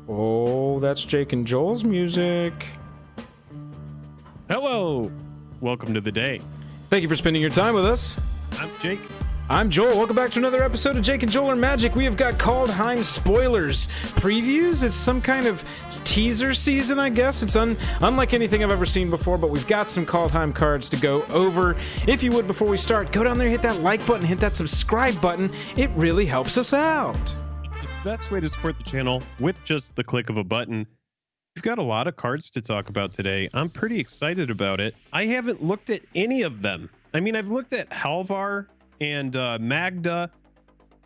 Oh, that's Jake and Joel's music. Hello, welcome to the day. Thank you for spending your time with us. I'm Jake. I'm Joel. Welcome back to another episode of Jake and Joel Are Magic. We have got Kaldheim Spoilers previews. It's some kind of teaser season, I guess. It's unlike anything I've ever seen before, but we've got some Kaldheim cards to go over. If you would, before we start, go down there, hit that like button, hit that subscribe button. It really helps us out. The best way to support the channel with just the click of a button. We've got a lot of cards to talk about today. I'm pretty excited about it. I haven't looked at any of them. I mean, I've looked at Halvar and Magda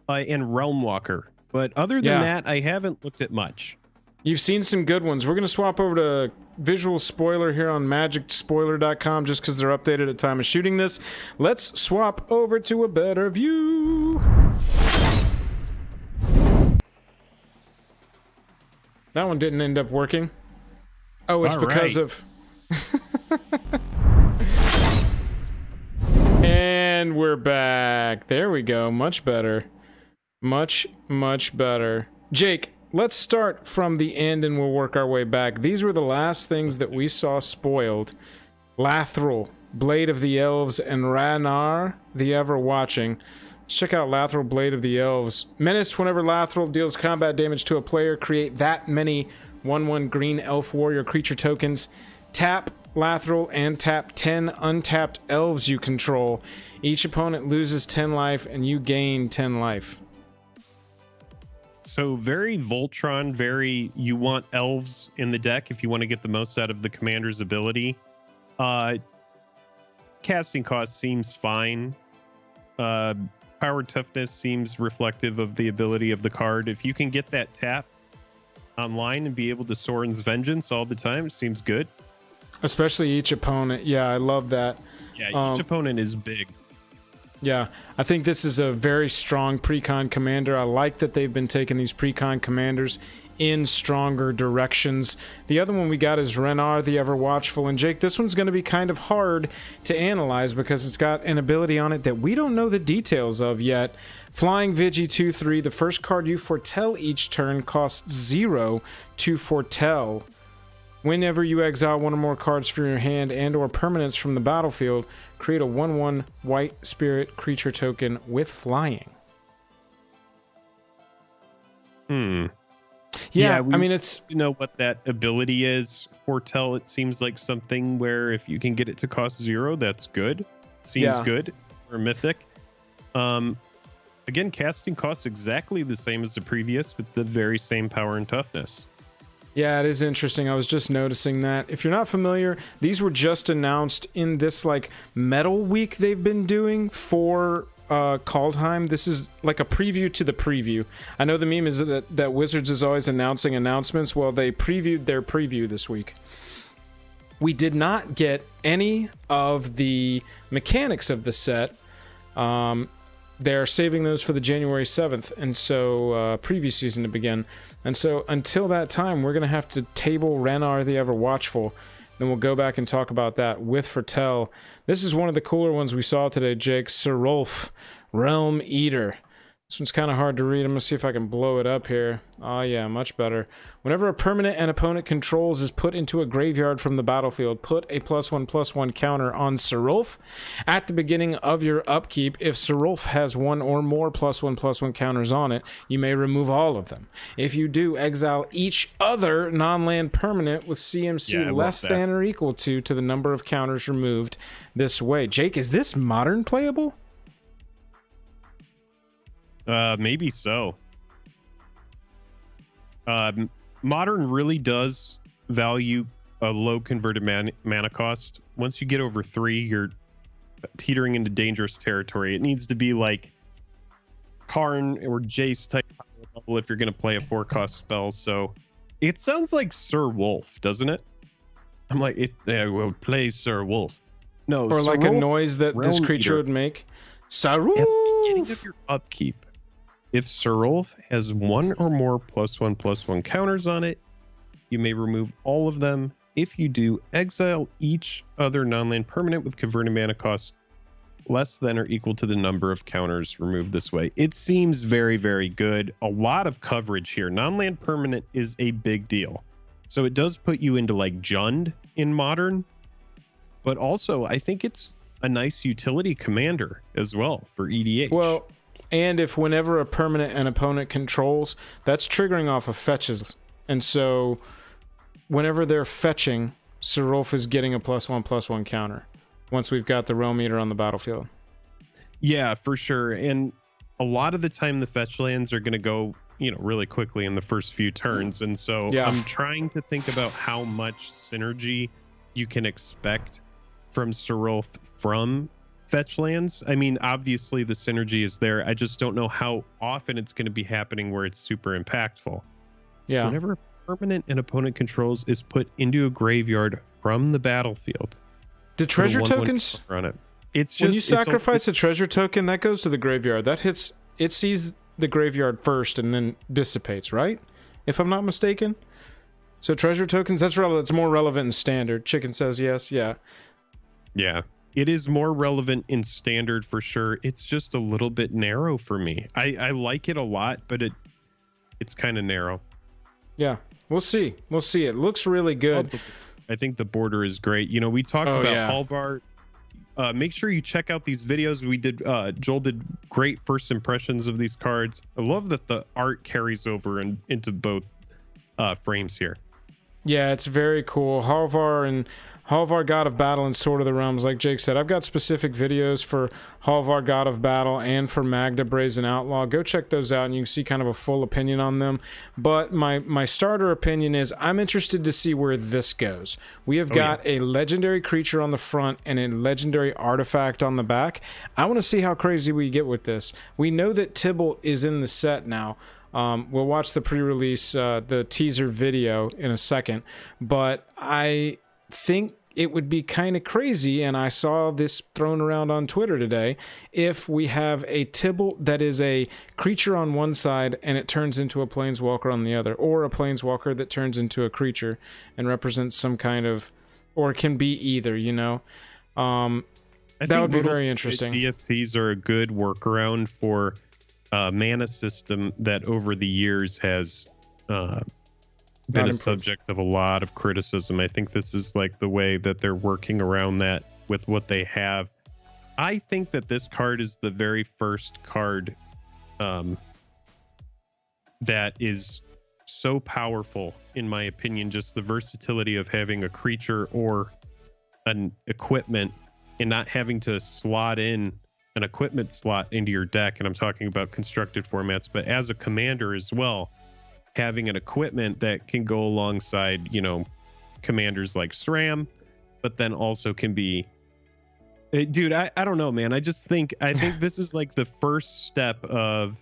and Realmwalker, but other than that, I haven't looked at much. You've seen some good ones. We're going to swap over to Visual Spoiler here on MagicSpoiler.com just because they're updated at time of shooting this. Let's swap over to a better view. That one didn't end up working. Oh, it's because of... And we're back. There we go. Much better. Much better. Jake, let's start from the end and we'll work our way back. These were the last things that we saw spoiled. Lathril, Blade of the Elves, and Renar, the Ever-Watching. Let's check out Lathril, Blade of the Elves. Menace, whenever Lathril deals combat damage to a player, create that many 1/1 green elf warrior creature tokens. Tap Lathril and tap 10 untapped elves you control. Each opponent loses 10 life and you gain 10 life. So very Voltron, very you want elves in the deck if you want to get the most out of the commander's ability. Casting cost seems fine. Power toughness seems reflective of the ability of the card. If you can get that tap online and be able to Sorin's Vengeance all the time, it seems good. Especially each opponent. Yeah, I love that. Yeah, each opponent is big. Yeah, I think this is a very strong precon commander. I like that they've been taking these precon commanders in stronger directions. The other one we got is Renar, the Ever-Watchful. And Jake, this one's going to be kind of hard to analyze because it's got an ability on it that we don't know the details of yet. Flying Vigi 2/3, the first card you foretell each turn costs 0 to foretell. Whenever you exile one or more cards from your hand and or permanents from the battlefield, create a 1/1 white spirit creature token with flying. Yeah, I mean, it's... You know what that ability is? Foretell, it seems like something where if you can get it to cost 0, that's good. Seems good for Mythic. Again, casting costs exactly the same as the previous with the very same power and toughness. Yeah, it is interesting. I was just noticing that. If you're not familiar, these were just announced in this like Metal Week they've been doing for Kaldheim. This is like a preview to the preview. I know the meme is that Wizards is always announcing announcements. Well, they previewed their preview this week. We did not get any of the mechanics of the set. They're saving those for the January 7th, and so preview season to begin. And so until that time, we're going to have to table Renar the Ever-Watchful. Then we'll go back and talk about that with Foretell. This is one of the cooler ones we saw today, Jake. Sarulf, Realm Eater. This one's kind of hard to read. I'm going to see if I can blow it up here. Oh yeah, much better. Whenever a permanent an opponent controls is put into a graveyard from the battlefield, put a +1/+1 counter on Sarulf. At the beginning of your upkeep, if Sarulf has one or more +1/+1 counters on it, you may remove all of them. If you do, exile each other non-land permanent with CMC less than or equal to the number of counters removed this way. Jake, is this modern playable? Maybe so. Modern really does value a low converted mana cost. Once you get over 3, you're teetering into dangerous territory. It needs to be like Karn or Jace type level if you're going to play a 4-cost spell. So it sounds like Sir Wolf, doesn't it? I'm like, I will play Sir Wolf. No, or like a noise that this creature would make. Sarulf! At the beginning of your upkeep, if Sarulf has one or more +1/+1 counters on it, you may remove all of them. If you do, exile each other non-land permanent with converted mana cost less than or equal to the number of counters removed this way. It seems very, very good. A lot of coverage here. Non-land permanent is a big deal. So it does put you into like Jund in Modern, but also I think it's a nice utility commander as well for EDH. Well, and if whenever a permanent an opponent controls, that's triggering off of fetches. And so whenever they're fetching, Sarulf is getting a +1/+1 counter once we've got the Realm Meter on the battlefield. Yeah, for sure. And a lot of the time the fetch lands are going to go, you know, really quickly in the first few turns. And so I'm trying to think about how much synergy you can expect from Sarulf from fetch lands. I mean, obviously the synergy is there. I just don't know how often it's going to be happening where it's super impactful. Yeah. Whenever a permanent an opponent controls is put into a graveyard from the battlefield, the treasure tokens on it. It's just when you sacrifice a treasure token, that goes to the graveyard. That hits, it sees the graveyard first and then dissipates, right? If I'm not mistaken. So treasure tokens, that's more relevant in standard. Chicken says yes. Yeah. Yeah. It is more relevant in standard for sure. It's just a little bit narrow for me. I like it a lot, but it's kind of narrow. Yeah, we'll see. We'll see. It looks really good. I think the border is great. You know, we talked about Halvar. Make sure you check out these videos we did. Joel did great first impressions of these cards. I love that the art carries over into both frames here. Yeah, it's very cool. Halvar, God of Battle, and Sword of the Realms. Like Jake said, I've got specific videos for Halvar, God of Battle, and for Magda, Brazen Outlaw. Go check those out, and you can see kind of a full opinion on them. But my starter opinion is I'm interested to see where this goes. We have got a legendary creature on the front and a legendary artifact on the back. I want to see how crazy we get with this. We know that Tibalt is in the set now. We'll watch the pre-release, the teaser video in a second, but I think it would be kind of crazy, and I saw this thrown around on Twitter today, if we have a Tibalt that is a creature on one side and it turns into a planeswalker on the other, or a planeswalker that turns into a creature and represents some kind of, or can be either, you know. That would be very interesting. DFCs are a good workaround for mana system that over the years has been a subject of a lot of criticism. I think this is like the way that they're working around that with what they have. I think that this card is the very first card that is so powerful, in my opinion, just the versatility of having a creature or an equipment and not having to slot in an equipment slot into your deck. And I'm talking about constructed formats, but as a commander as well, having an equipment that can go alongside, you know, commanders like SRAM, but then also can be, dude, I don't know, man. I think this is like the first step of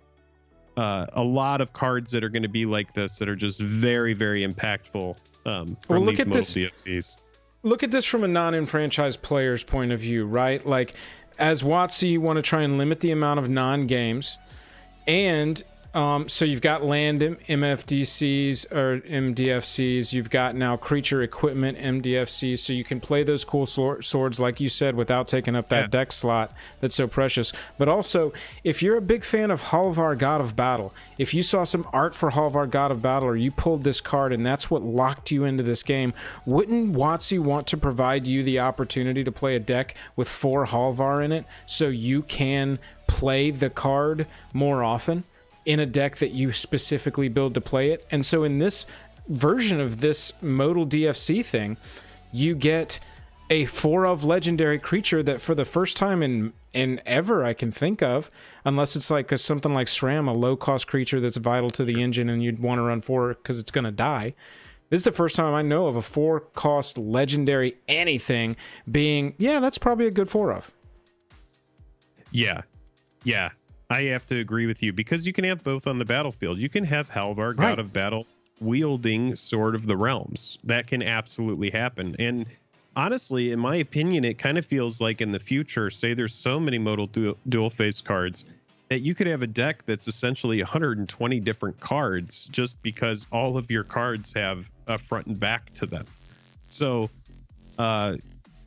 a lot of cards that are going to be like this, that are just very, very impactful from these modal DFCs. Look at this from a non-enfranchised player's point of view, right? Like, as WotC, you want to try and limit the amount of non-games, and so you've got land MFDCs or MDFCs. You've got now creature equipment MDFCs, so you can play those cool swords, like you said, without taking up that deck slot that's so precious. But also, if you're a big fan of Halvar, God of Battle, if you saw some art for Halvar, God of Battle, or you pulled this card and that's what locked you into this game, wouldn't WotC want to provide you the opportunity to play a deck with 4 Halvar in it so you can play the card more often in a deck that you specifically build to play it? And so in this version of this modal DFC thing, you get a 4-of legendary creature that for the first time in ever I can think of, unless it's like something like SRAM, a low-cost creature that's vital to the engine and you'd want to run 4 because it's going to die. This is the first time I know of a 4-cost legendary anything being, yeah, that's probably a good 4-of. Yeah. I have to agree with you, because you can have both on the battlefield. You can have Halvar, God of Battle, wielding Sword of the Realms. That can absolutely happen. And honestly, in my opinion, it kind of feels like in the future, say there's so many modal dual face cards, that you could have a deck that's essentially 120 different cards just because all of your cards have a front and back to them. So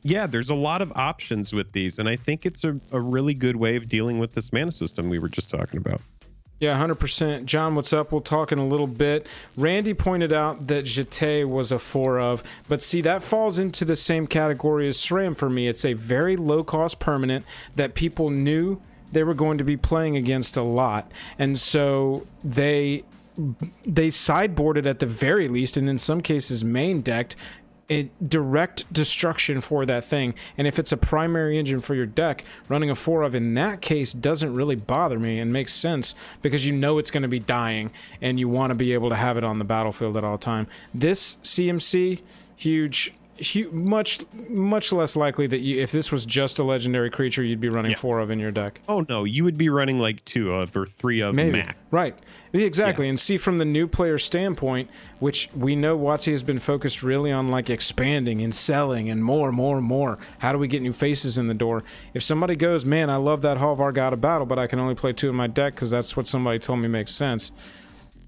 yeah, there's a lot of options with these, and I think it's a really good way of dealing with this mana system we were just talking about. Yeah, 100%. John, what's up? We'll talk in a little bit. Randy pointed out that Jeté was a 4 of, but see, that falls into the same category as SRAM for me. It's a very low-cost permanent that people knew they were going to be playing against a lot, and so they sideboarded at the very least, and in some cases main decked a direct destruction for that thing. And if it's a primary engine for your deck, running a 4 of in that case doesn't really bother me and makes sense because you know it's going to be dying and you want to be able to have it on the battlefield at all time. This CMC, huge, much less likely that you, if this was just a legendary creature, you'd be running 4 of in your deck. Oh no, you would be running like 2 of or 3 of maybe. max. Right. Exactly. And see, from the new player standpoint, which we know WotC has been focused really on like expanding and selling and more. How do we get new faces in the door? If somebody goes, man, I love that Halvar God of Battle, but I can only play 2 in my deck because that's what somebody told me makes sense.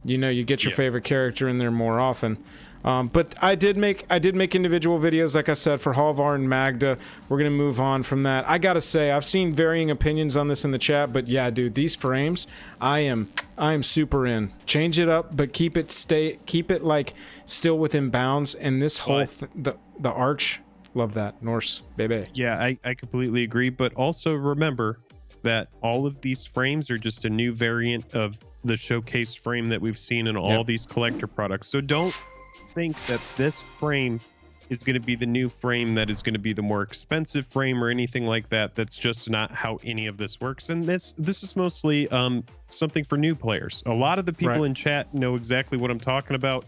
You know, you get your favorite character in there more often. But I did make individual videos, like I said, for Halvar and Magda. We're gonna move on from that. I gotta say, I've seen varying opinions on this in the chat, but yeah, dude, these frames, I am super in. Change it up, but keep it like still within bounds. And this whole the arch, love that Norse baby. Yeah, I completely agree. But also remember that all of these frames are just a new variant of the showcase frame that we've seen in all these collector products. So don't think that this frame is going to be the new frame that is going to be the more expensive frame or anything like that. That's just not how any of this works. And this is mostly something for new players. A lot of the people in chat know exactly what I'm talking about.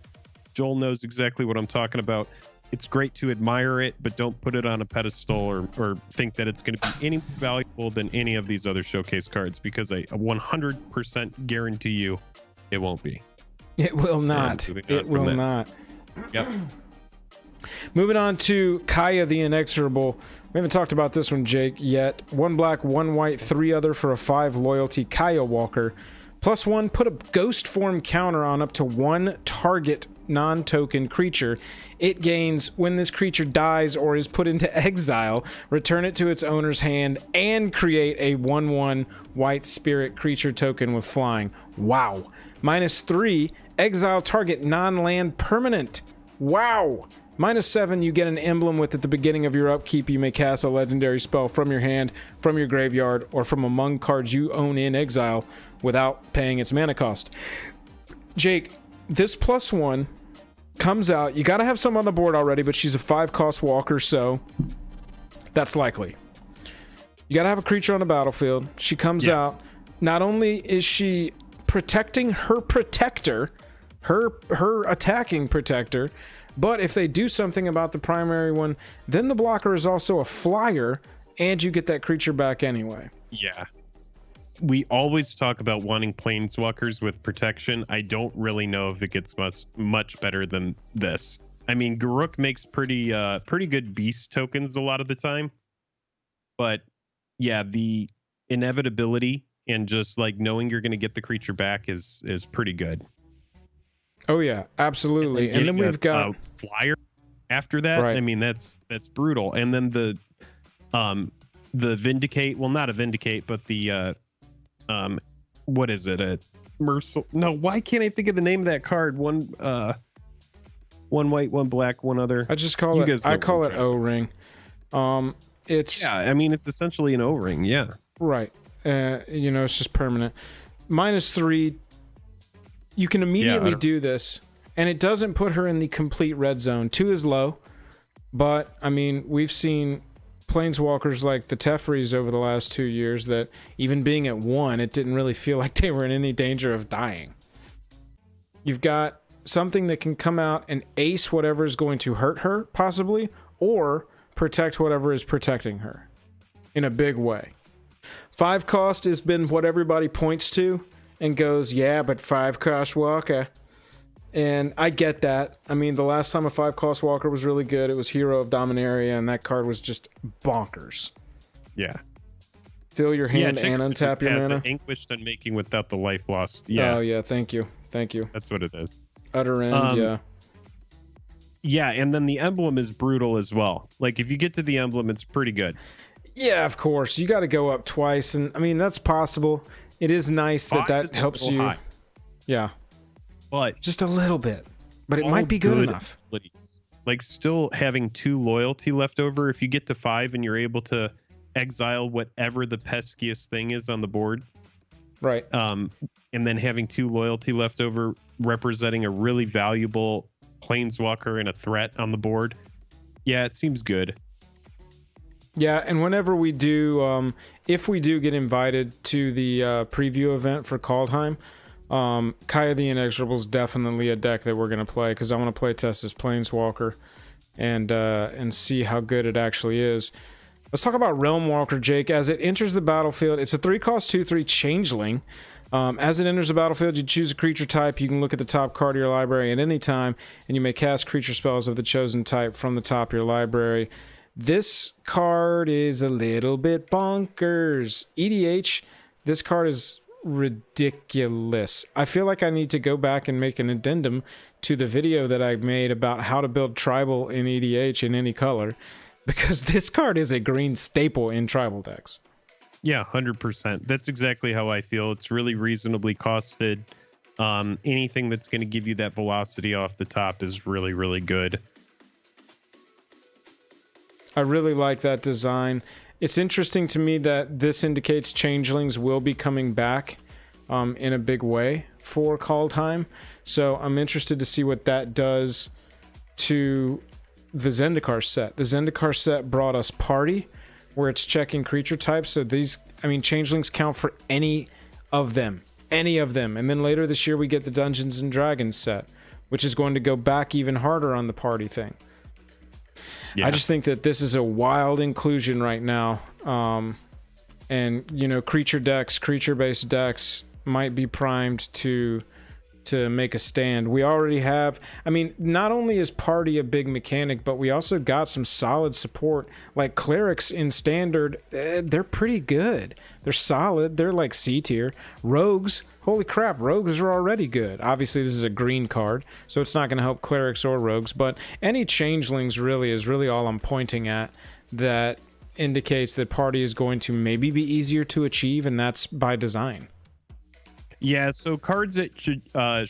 Joel knows exactly what I'm talking about. It's great to admire it, but don't put it on a pedestal or think that it's going to be any more valuable than any of these other showcase cards, because I 100% guarantee you it won't be. It will not. It will not. Yep. Moving on to Kaya the Inexorable. We haven't talked about this one, Jake, yet. 1 black, 1 white, 3 other for a 5 loyalty Kaya Walker. +1, put a ghost form counter on up to 1 target non-token creature. It gains when this creature dies or is put into exile, return it to its owner's hand, and create a 1/1 white spirit creature token with flying. Wow. -3, exile target non-land permanent. Wow. -7, you get an emblem with at the beginning of your upkeep. You may cast a legendary spell from your hand, from your graveyard, or from among cards you own in exile without paying its mana cost. Jake, this +1 comes out. You got to have some on the board already, but she's a 5-cost walker, so that's likely. You got to have a creature on the battlefield. She comes out. Not only is she protecting her protector, her attacking protector, but if they do something about the primary one, then the blocker is also a flyer, and you get that creature back anyway. Yeah. We always talk about wanting planeswalkers with protection. I don't really know if it gets much better than this. I mean, Garruk makes pretty good beast tokens a lot of the time, but yeah, the inevitability and just like knowing you're going to get the creature back is pretty good. Oh yeah, absolutely. And then we've got flyer after that. Right. I mean, that's brutal. And then the vindicate, well, not a vindicate, but the what is it? A mercil? No, why can't I think of the name of that card? One white, 1 black, 1 other. I just call it. I call it O-ring. It's I mean, it's essentially an O-ring. Yeah. Right. You know, it's just permanent. -3. You can immediately do this, and it doesn't put her in the complete red zone. 2 is low, but I mean, we've seen planeswalkers like the Tefris over the last 2 years that even being at 1, it didn't really feel like they were in any danger of dying. You've got something that can come out and ace whatever is going to hurt her, possibly, or protect whatever is protecting her in a big way. 5 cost has been what everybody points to and goes, yeah, but 5-cost walker. And I get that. I mean, the last time a 5-cost walker was really good, it was Hero of Dominaria, and that card was just bonkers. Yeah. Fill your hand and untap your mana. Vanquished and making without the life lost. Yeah. Oh, yeah. Thank you. Thank you. That's what it is. Utter end, yeah. Yeah, and then the emblem is brutal as well. Like if you get to the emblem, it's pretty good. Yeah, of course. You got to go up twice, and I mean that's possible. It is nice that that helps you. High. Yeah, but just a little bit. But it might be good enough. Abilities. Like still having 2 loyalty left over. If you get to 5 and you're able to exile whatever the peskiest thing is on the board, right? And then having 2 loyalty left over, representing a really valuable planeswalker and a threat on the board. Yeah, it seems good. Yeah, and whenever we do, if we do get invited to the preview event for Kaldheim, Kaya the Inexorable is definitely a deck that we're going to play, because I want to play test this Planeswalker and see how good it actually is. Let's talk about Realmwalker, Jake. As it enters the battlefield, it's a 3-cost 2/3 changeling. As it enters the battlefield, you choose a creature type. You can look at the top card of your library at any time, and you may cast creature spells of the chosen type from the top of your library. This card is a little bit bonkers. EDH, this card is ridiculous. I feel like I need to go back and make an addendum to the video that I made about how to build tribal in EDH in any color, because this card is a green staple in tribal decks. Yeah, 100%. That's exactly how I feel. It's really reasonably costed. Anything that's going to give you that velocity off the top is really, really good. I really like that design. It's interesting to me that this indicates changelings will be coming back in a big way for Kaldheim. So I'm interested to see what that does to the Zendikar set. The Zendikar set brought us Party, where it's checking creature types. So these, I mean, changelings count for any of them. Any of them. And then later this year we get the Dungeons and Dragons set, which is going to go back even harder on the Party thing. Yeah. I just think that this is a wild inclusion right now. And, you know, creature-based decks might be primed to make a stand. We already have, I mean, not only is Party a big mechanic, but we also got some solid support. Like Clerics in Standard, they're pretty good. They're solid. They're like C tier. Rogues, holy crap, Rogues are already good. Obviously, this is a green card, so it's not going to help Clerics or Rogues, but any Changelings really is really all I'm pointing at that indicates that Party is going to maybe be easier to achieve, and that's by design. Yeah, so cards that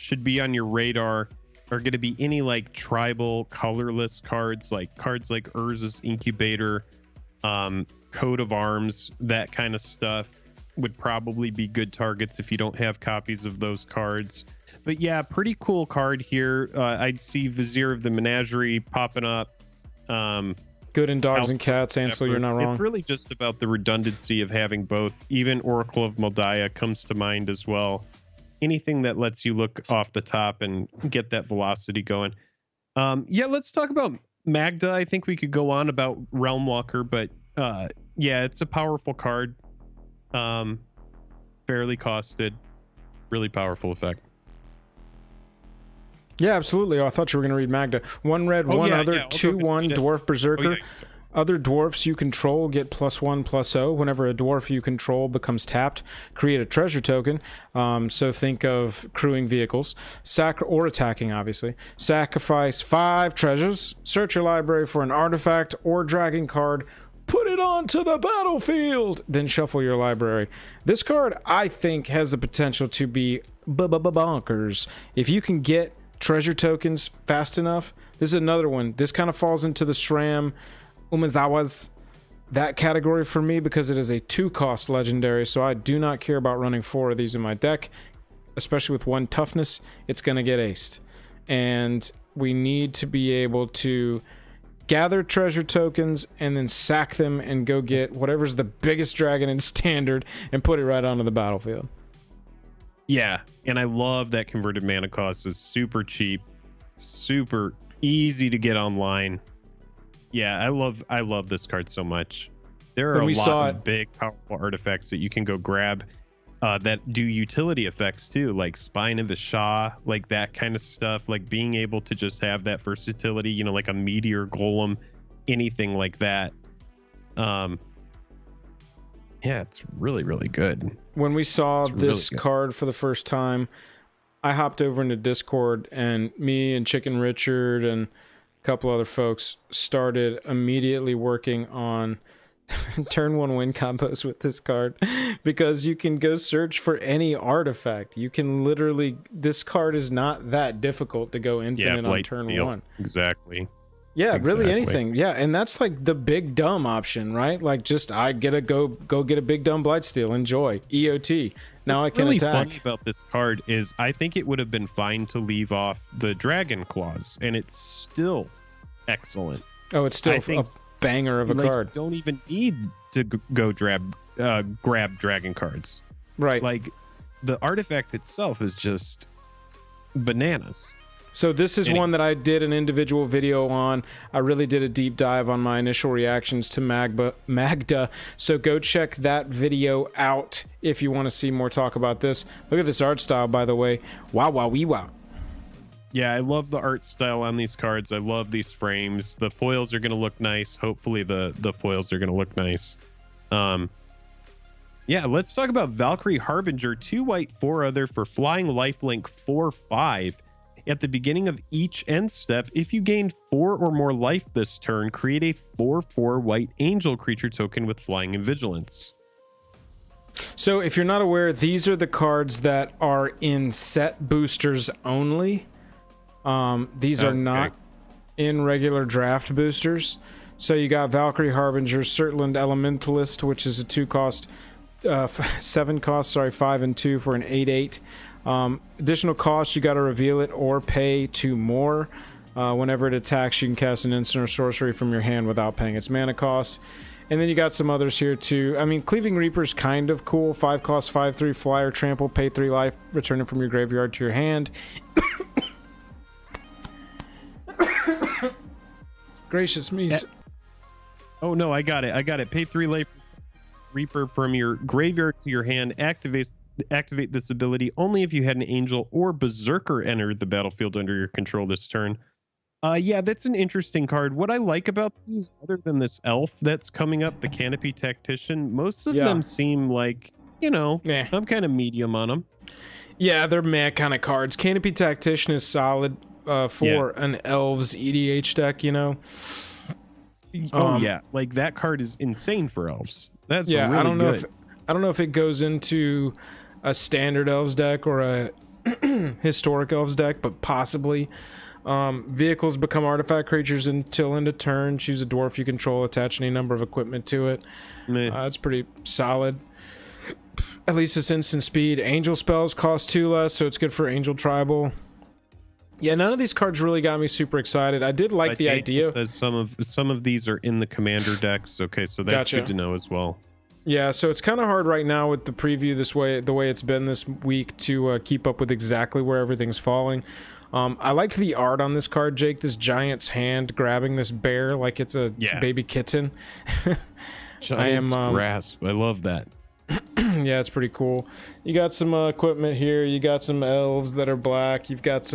should be on your radar are going to be any like tribal colorless cards like Urza's Incubator, Coat of Arms, that kind of stuff would probably be good targets if you don't have copies of those cards. But yeah, pretty cool card here. I'd see Vizier of the Menagerie popping up. Good in Dogs and Cats, Ansel, you're not wrong. It's really just about the redundancy of having both. Even Oracle of Moldiah comes to mind as well. Anything that lets you look off the top and get that velocity going. Yeah, let's talk about Magda. I think we could go on about Realmwalker, but yeah, it's a powerful card. Fairly costed. Really powerful effect. Yeah, absolutely. Oh, I thought you were going to read Magda. 1 red, 1 other, 2/1 Dwarf Berserker. Other dwarfs you control get +1/+0. Whenever a dwarf you control becomes tapped, create a treasure token. So think of crewing vehicles. Or attacking, obviously. Sacrifice 5 treasures. Search your library for an artifact or dragon card. Put it onto the battlefield. Then shuffle your library. This card, I think, has the potential to be bonkers. If you can get treasure tokens fast enough. This is another one. This kind of falls into the SRAM Umezawa's, that category for me, because it is a 2-cost legendary, so I do not care about running 4 of these in my deck, especially with 1 toughness. It's going to get aced, and we need to be able to gather treasure tokens and then sack them and go get whatever's the biggest dragon in Standard and put it right onto the battlefield. Yeah, and I love that converted mana cost is super cheap, super easy to get online. Yeah, I love this card so much. There are a lot of big, powerful artifacts that you can go grab that do utility effects too, like Spine of the Shah, like that kind of stuff, like being able to just have that versatility, you know, like a Meteor Golem, anything like that. Yeah, it's really, really good. When we saw this card for the first time, I hopped over into Discord, and me and Chicken Richard and couple other folks started immediately working on turn 1 win combos with this card, because you can go search for any artifact. You can literally, this card is not that difficult to go infinite on turn 1. Exactly. Yeah, exactly. Really anything. Yeah, and that's like the big dumb option, right? Like, just I get a go get a big dumb Blightsteel, enjoy EOT. Now I can really attack. Funny about this card is I think it would have been fine to leave off the Dragon Claws, and it's still excellent. Oh, it's still a banger of a card. Don't even need to go grab dragon cards. Right. Like, the artifact itself is just bananas. So this is one that I did an individual video on. I really did a deep dive on my initial reactions to Magda. So go check that video out if you want to see more talk about this. Look at this art style, by the way. Wow, wow, wee, wow. Yeah, I love the art style on these cards. I love these frames. The foils are going to look nice. Hopefully the foils are going to look nice. Yeah, let's talk about Valkyrie Harbinger. 2 white, 4 other for flying lifelink 4/5. At the beginning of each end step, if you gain 4 or more life this turn, create a 4/4 white angel creature token with flying and vigilance. So if you're not aware, these are the cards that are in set boosters only. These are not in regular draft boosters. So you got Valkyrie Harbinger, Surtland Elementalist, which is a 2-cost, 7 cost, sorry, 5 and 2 for an 8/8. Additional cost, you got to reveal it or pay 2 more. Whenever it attacks, you can cast an instant or sorcery from your hand without paying its mana cost. And then you got some others here too. I mean, Cleaving Reaper's kind of cool. 5 cost, 5/3 flyer, trample, pay 3 life, return it from your graveyard to your hand. Gracious me. Oh no, I got it. Pay 3 life, Reaper from your graveyard to your hand. Activate this ability only if you had an angel or berserker enter the battlefield under your control this turn. Yeah, that's an interesting card. What I like about these, other than this elf that's coming up, the Canopy Tactician, most of them seem like, you know, I'm kind of medium on them. Yeah, they're meh kind of cards. Canopy Tactician is solid for an elves EDH deck, you know. Oh yeah, like that card is insane for elves. That's really I don't know good. I don't know if it goes into a standard elves deck or a historic elves deck, but possibly. Vehicles become artifact creatures until end of turn. Choose a dwarf you control, attach any number of equipment to it. It's pretty solid. At least it's instant speed. Angel spells cost 2 less, so it's good for Angel Tribal. Yeah, none of these cards really got me super excited. I did like the idea. Says some of these are in the commander decks. Okay, so that's good to know as well. Yeah, so it's kind of hard right now with the preview the way it's been this week to keep up with exactly where everything's falling. I liked the art on this card, Jake. This giant's hand grabbing this bear like it's a baby kitten. Giant's grasp. I love that. Yeah, it's pretty cool. You got some equipment here. You got some elves that are black. You've got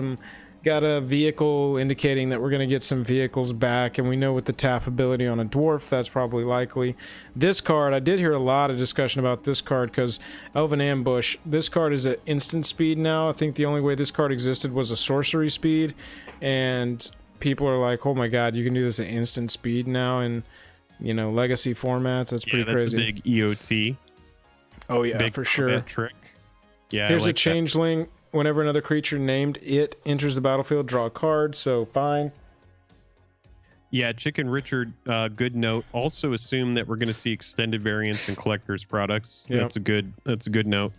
a vehicle indicating that we're going to get some vehicles back, and we know with the tap ability on a dwarf, that's probably likely. This card, I did hear a lot of discussion about this card because Elven Ambush, this card is at instant speed now. I think the only way this card existed was a sorcery speed, and people are like, oh my god, you can do this at instant speed now in, you know, legacy formats. That's pretty crazy. That's a big EOT. Oh yeah, big for sure. Trick. Yeah, here's a changeling. Whenever another creature named it enters the battlefield, draw a card, so fine. Yeah, Chicken Richard, good note. Also assume that we're going to see extended variants and collector's products. Yep. That's a good note.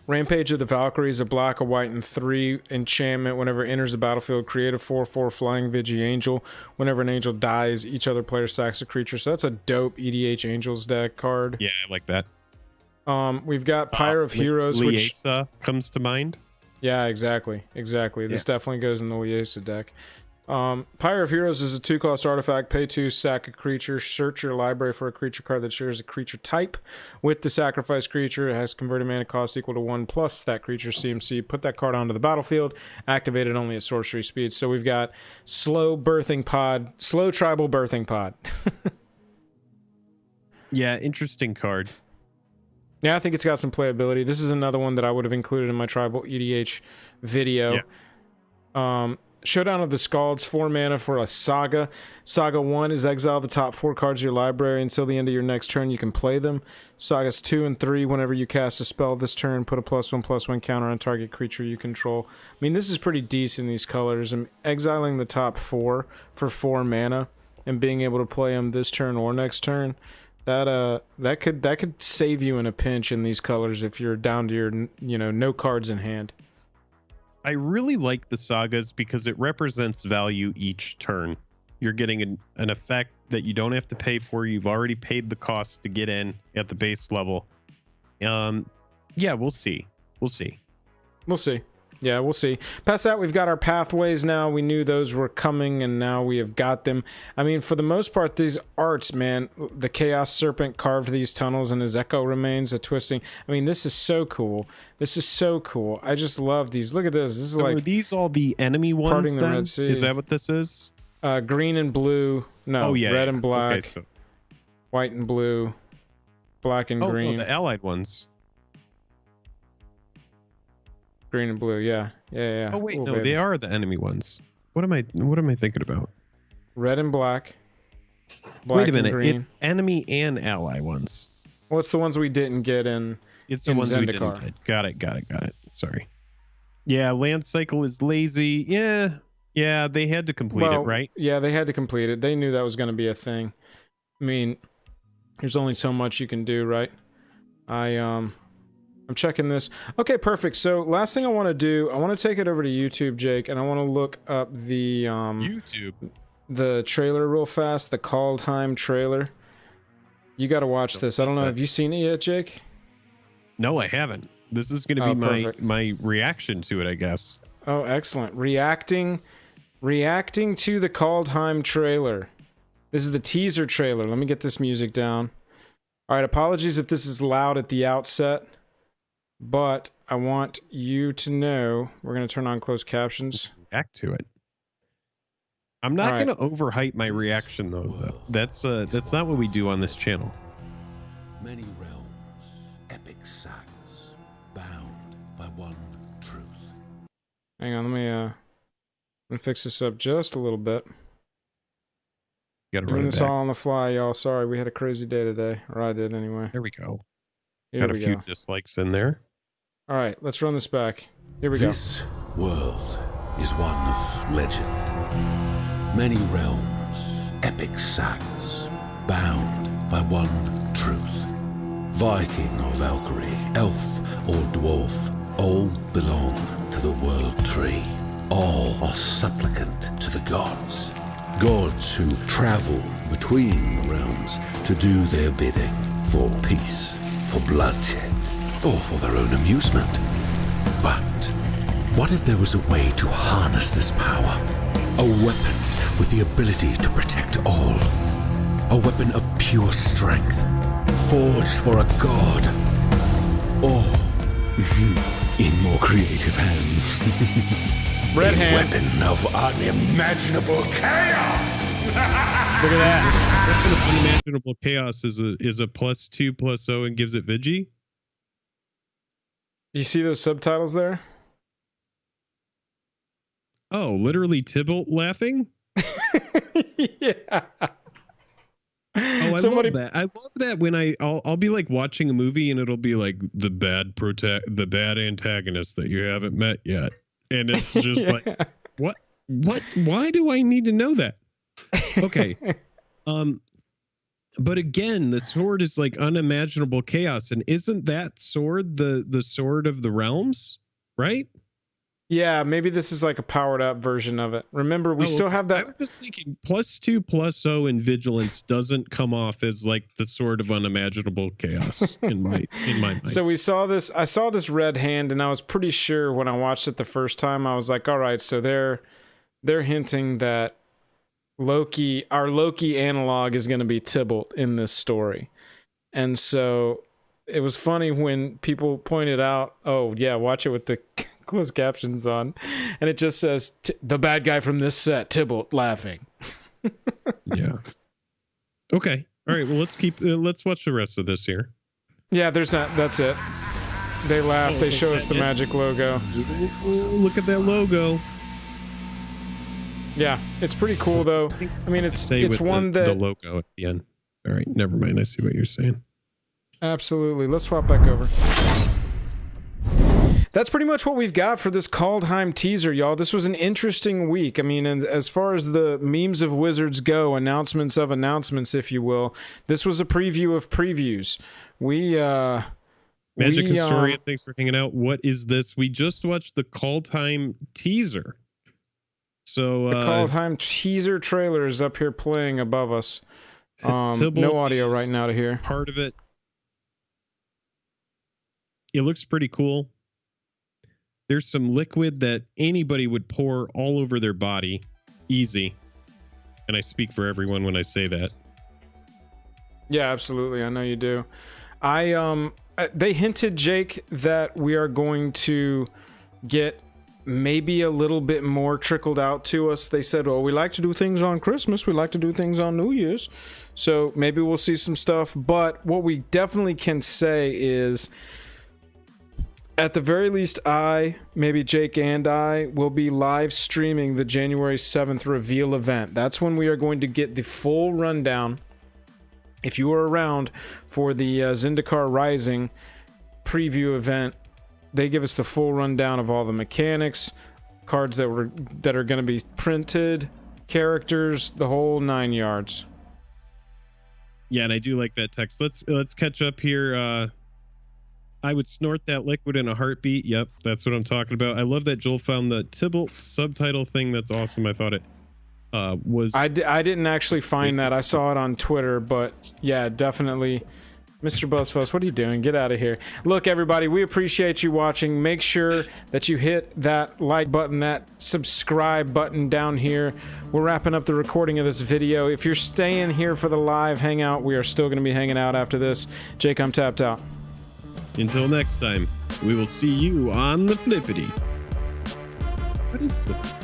Rampage of the Valkyrie is a black, a white, and 3 enchantment. Whenever it enters the battlefield, create a 4/4 flying Vigi Angel. Whenever an angel dies, each other player sacks a creature. So that's a dope EDH Angels deck card. Yeah, I like that. We've got Pyre of Heroes, which comes to mind. Yeah, exactly. This definitely goes in the Liesa deck. Pyre of Heroes is a 2-cost artifact. Pay 2, sack a creature. Search your library for a creature card that shares a creature type with the sacrificed creature. It has converted mana cost equal to 1 plus that creature's CMC. Put that card onto the battlefield. Activate it only at sorcery speed. So we've got slow tribal birthing pod. Yeah, interesting card. Yeah, I think it's got some playability. This is another one that I would have included in my tribal EDH video. Yeah. Showdown of the Scalds, 4 mana for a Saga. Saga 1 is exile the top 4 cards of your library until the end of your next turn. You can play them. Sagas 2 and 3, whenever you cast a spell this turn, put a +1/+1 counter on target creature you control. I mean, this is pretty decent, these colors. I'm exiling the top 4 for 4 mana and being able to play them this turn or next turn. That could save you in a pinch in these colors if you're down to your, no cards in hand. I really like the sagas because it represents value each turn. You're getting an effect that you don't have to pay for. You've already paid the cost to get in at the base level. Yeah, we'll see. We'll see. Yeah, we'll see. Past that, we've got our pathways now. We knew those were coming, and now we have got them. I mean, for the most part, these arts, man, the Chaos Serpent carved these tunnels, and his echo remains a twisting. I mean, this is so cool. This is so cool. I just love these. Look at this. This is so like... Are these all the enemy ones, parting the then? Red Sea. Is that what this is? Green and blue. No, red and black. Okay, so... White and blue. Black and green. Oh, the allied ones. Green and blue, yeah. Oh wait, no, baby. they are the enemy ones. What am I thinking about? Red and black. Wait a minute, it's enemy and ally ones. Well, it's the ones we didn't get in. It's the ones we didn't get. Got it. Sorry. Yeah, land cycle is lazy. Yeah, they had to complete it, right? Yeah, they had to complete it. They knew that was going to be a thing. I mean, there's only so much you can do, right? I'm checking this. Okay, perfect. So last thing I want to do, I want to take it over to YouTube, Jake, and I want to look up the YouTube, the trailer real fast, the Kaldheim trailer. You got to watch this. I don't know. Have you seen it yet, Jake? No, I haven't. This is going to be my reaction to it, I guess. Oh, excellent. Reacting to the Kaldheim trailer. This is the teaser trailer. Let me get this music down. All right, apologies if this is loud at the outset. But I want you to know, we're going to turn on closed captions. Back to it. I'm not going to overhype my reaction, though. That's not what we do on this channel. Many realms, epic sagas, bound by one truth. Hang on, let me fix this up just a little bit. Doing this all on the fly, y'all. Sorry, we had a crazy day today, or I did anyway. There we go. Got a few dislikes in there. All right, let's run this back. Here we go. This world is one of legend. Many realms, epic sagas, bound by one truth. Viking or Valkyrie, elf or dwarf, all belong to the world tree. All are supplicant to the gods. Gods who travel between the realms to do their bidding for peace, for bloodshed, or for their own amusement. But what if there was a way to harness this power? A weapon with the ability to protect all. A weapon of pure strength, forged for a god. Or, in more creative hands, Red a hands. weapon of unimaginable chaos! Look at that. Weapon of unimaginable chaos is a +2/+0 and gives it Vigi. You see those subtitles there? Oh, literally Tybalt laughing? Yeah. Oh, I love that. I love that when I'll be like watching a movie and it'll be like the bad antagonist that you haven't met yet. And it's just like, what? Why do I need to know that? Okay. But again, the sword is like unimaginable chaos, and isn't that sword the sword of the realms, right? Yeah, maybe this is like a powered up version of it. Remember, we still have that. I was just thinking +2/+0 in vigilance doesn't come off as like the sword of unimaginable chaos in my mind. So we saw this. I saw this red hand, and I was pretty sure when I watched it the first time, I was like, all right, so they're hinting that our Loki analog is going to be Tybalt in this story. And so it was funny when people pointed out, oh yeah, watch it with the closed captions on, and it just says the bad guy from this set, Tybalt, laughing. Yeah. Okay. All right. Well, let's watch the rest of this here. Yeah, that's it. They laugh. They show us the magic logo. Look at that logo. Yeah, it's pretty cool though. I mean, it's one that the logo at the end. All right, never mind. I see what you're saying. Absolutely. Let's swap back over. That's pretty much what we've got for this Kaldheim teaser, y'all. This was an interesting week. I mean, and as far as the memes of Wizards go, announcements of announcements, if you will, this was a preview of previews. Magic Historian, thanks for hanging out. What is this? We just watched the Kaldheim teaser. So the Kaldheim teaser trailer is up here playing above us. No audio right now to hear. Part of it. It looks pretty cool. There's some liquid that anybody would pour all over their body. Easy. And I speak for everyone when I say that. Yeah, absolutely. I know you do. They hinted, Jake, that we are going to get maybe a little bit more trickled out to us. They said, well, we like to do things on Christmas. We like to do things on New Year's. So maybe we'll see some stuff. But what we definitely can say is, at the very least, maybe Jake and I, will be live streaming the January 7th reveal event. That's when we are going to get the full rundown. If you were around for the Zendikar Rising preview event, they give us the full rundown of all the mechanics, cards that are going to be printed, characters, the whole 9 yards. Yeah, and I do like that text. Let's catch up here. I would snort that liquid in a heartbeat. Yep, that's what I'm talking about. I love that Joel found the Tybalt subtitle thing. That's awesome. I thought it was... I didn't actually find that. I saw it on Twitter, but yeah, definitely. Mr. Buzzfuzz, what are you doing? Get out of here. Look, everybody, we appreciate you watching. Make sure that you hit that like button, that subscribe button down here. We're wrapping up the recording of this video. If you're staying here for the live hangout, we are still going to be hanging out after this. Jake, I'm tapped out. Until next time, we will see you on the flippity. What is the...